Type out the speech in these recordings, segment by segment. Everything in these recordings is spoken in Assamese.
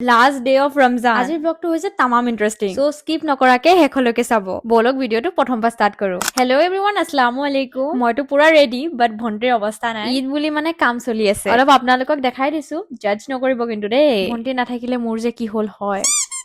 Last day of Ramzan. আজিৰ ব্লগটো হৈছে তামাম ইন্টাৰেষ্টিং, সো স্কিপ নকৰাকে শেষলৈকে চাব। বলক ভিডিঅটো প্ৰথম পৰা ষ্টাৰ্ট কৰো। হেল্ল এভৰিৱান, আসসালামু আলাইকুম। মইতো পুৰা ৰেডি, বাট ভণ্টিৰ অৱস্থা নাই। ঈদ বুলি মানে কাম চলি আছে। অলপ আপোনালোকক দেখাই দিছো, জাজ নকৰিব কিন্তু দেই। ভণ্টি নাথাকিলে মোৰ যে কি হল হয়।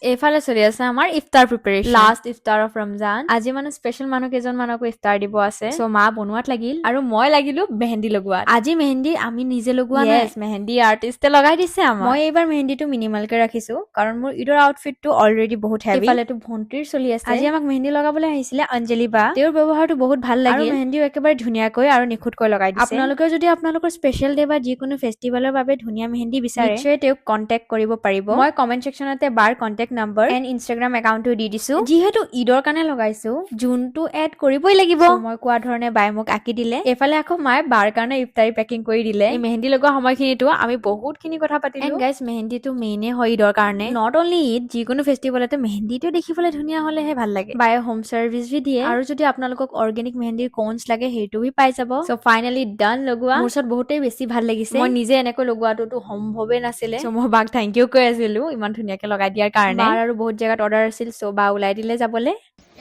এইফালে চলি আছে আমাৰ iftar preparation, last iftar of Ramzan. আজি মানে স্পেচিয়েল মানুহ কেইজনমানকো ইফতাৰ দিব আছে, সো মা বনোৱাত লাগিল আৰু মই লাগিলো মেহেন্দি লগোৱাত। আজি মেহেন্দি আমি নিজে লগোৱা নাই, মেহেন্দি আৰ্টিষ্টে লগাই দিছে আমাক। মই এইবাৰ মেহেন্দিটো মিনিমালকে ৰাখিছো, কাৰণ মোৰ ঈদৰ আউটফিটটো অলৰেডি বহুত হেভি। এইফালেটো ভণ্টিৰ চলি আছে। আজি আমাক মেহেন্দি লগাবলৈ আহিছিলে অঞ্জলি বা। তেওঁৰ ব্যৱহাৰটো বহুত ভাল লাগিল, আৰু মেহেন্দিও একেবাৰে ধুনীয়াকৈ আৰু নিখুঁতকৈ লগাই দিছে। আপোনালোকে যদি আপোনালোকৰ স্পেচিয়েল ডে বা যিকোনো ফেষ্টিভেলৰ বাবে ধুনীয়া মেহেন্দি বিচাৰে, নিশ্চয় তেওঁক কন্টেক্ট কৰিব পাৰিব। মই কমেন্ট সেকশনতে বাৰ কন্টেক্ট নম্বৰ এণ্ড ইনষ্টাগ্ৰাম একাউণ্টটো দি দিছো। যিহেতু ঈদৰ কাৰণে লগাইছো, যোনটো এড কৰিবই লাগিব। মই কোৱা ধৰণে বাই মোক আঁকি দিলে। এইফালে আকৌ মায়ে বাৰ কাৰণে ইফতাৰী পেকিং কৰি দিলে। এই মেহেন্দি লগোৱা সময়খিনিতো আমি বহুত খিনি কথা পাতিলো। এণ্ড গাইজ, মেহেন্দিটো মেইনে হয় ঈদৰ কাৰণে, নট অনলি ঈদ, যিকোনো ফেষ্টিভেলতে মেহেন্দিটো দেখিবলৈ ধুনীয়া হলেহে ভাল লাগে। বায়ে হোম চাৰ্ভিচ ভি দিয়ে, আৰু যদি আপোনালোকক অৰ্গেনিক মেহেন্দিৰ কোনছ লাগে সেইটো ভি পাই যাব। সো ফাইনেলি ডান লগোৱা। মোৰ ওচৰত বহুতেই বেছি ভাল লাগিছে। মই নিজে এনেকৈ লগোৱাটোতো সম্ভৱেই নাছিলে, সো মই বাক থেংক ইউ কৈ আছিলো ইমান ধুনীয়াকে লগাই দিয়াৰ কাৰণে। বাৰ আৰু বহুত জেগাত অৰ্ডাৰ আছিল, সো বা ওলাই দিলে যাবলে।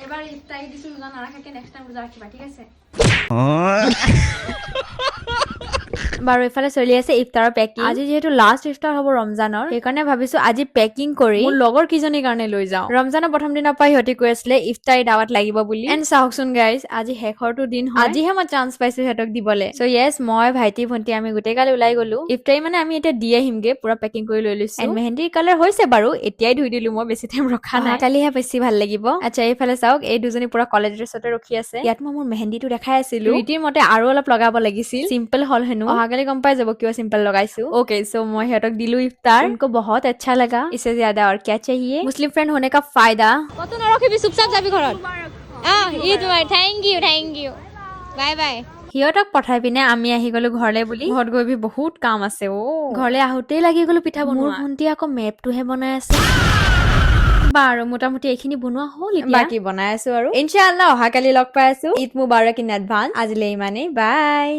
এবাৰ ইফতাৰী দিছো, ৰোজা নাৰাখাকে নেক্সট টাইম ৰোজা ৰাখিবা, ঠিক আছে? বাৰু এইফালে চলি আছে ইফতাৰৰ পেকিং। আজি যিহেতু লাষ্ট ইফতাৰ হ'ব ৰমজানৰ, সেইকাৰণে ভাবিছো আজি পেকিং কৰি মোৰ লগৰ কিজনীৰ কাৰণে লৈ যাওঁ। ৰমজানৰ প্ৰথম দিনৰ পৰা সিহঁতি কৈ আছিলে ইফতাৰী দাৱাত লাগিব বুলি। এণ্ড চাওকচোন গাইজ, আজি শেষৰটো দিন হয়, আজিহে মই চান্স পাইছো সিহঁতক দিবলে। সো য়েছ, মই ভাইটি ভন্টি আমি গোটেই গাল ওলাই গলো। ইফতাৰী মানে আমি এতিয়া দি আহিমগে, পুৰা পেকিং কৰি লৈ লৈছো। এণ্ড মেহেন্দিৰ কালাৰ হৈছে বাৰু, এতিয়াই ধুই দিলো, মই বেছি টাইম ৰখা নাই, কালিহে বেছি ভাল লাগিব। আচ্ছা, এইফালে চাওক, এই দুজনী পুৰা কলেজ ড্ৰেছতে ৰখি আছে। ইয়াত মই মোৰ মেহেন্দিটো দেখাই আছিলো। ৰীতিৰ মতে আৰু অলপ লগাব লাগিছিল, চিম্পল হল হেনো। অহাকালি গম পাই যাব কিয় চিম্পল লগাইছো। ओके, सो मैं हेटक दिलू इफ्तार, उनको बहुत अच्छा लगा। इससे ज्यादा और क्या चाहिए? मुस्लिम फ्रेंड होने का फायदा। কত নৰখিবি, চুপচাপ যাবি ঘৰত। ঈদ মুবাৰক। Thank you bye bye. সিহঁতক পঠাই পিনে আমি আহি গলো ঘৰলে বুলি। ঘৰত গৈ ভি বহুত কাম আছে। ঘৰলে আহোতেই লাগি গলো পিঠা বনোৱা। মোৰ ভন্টি আকৌ মেপটোহে বনাই আছে। বাৰু মোটামুটি এইখিনি বনোৱা হ'ল, বাকি বনাই আছো আৰু ইনশাআল্লাহ অহাকালি লগ পাই আছো। Eid মুবাৰক in advance. আজিলে ইমানেই, বাই।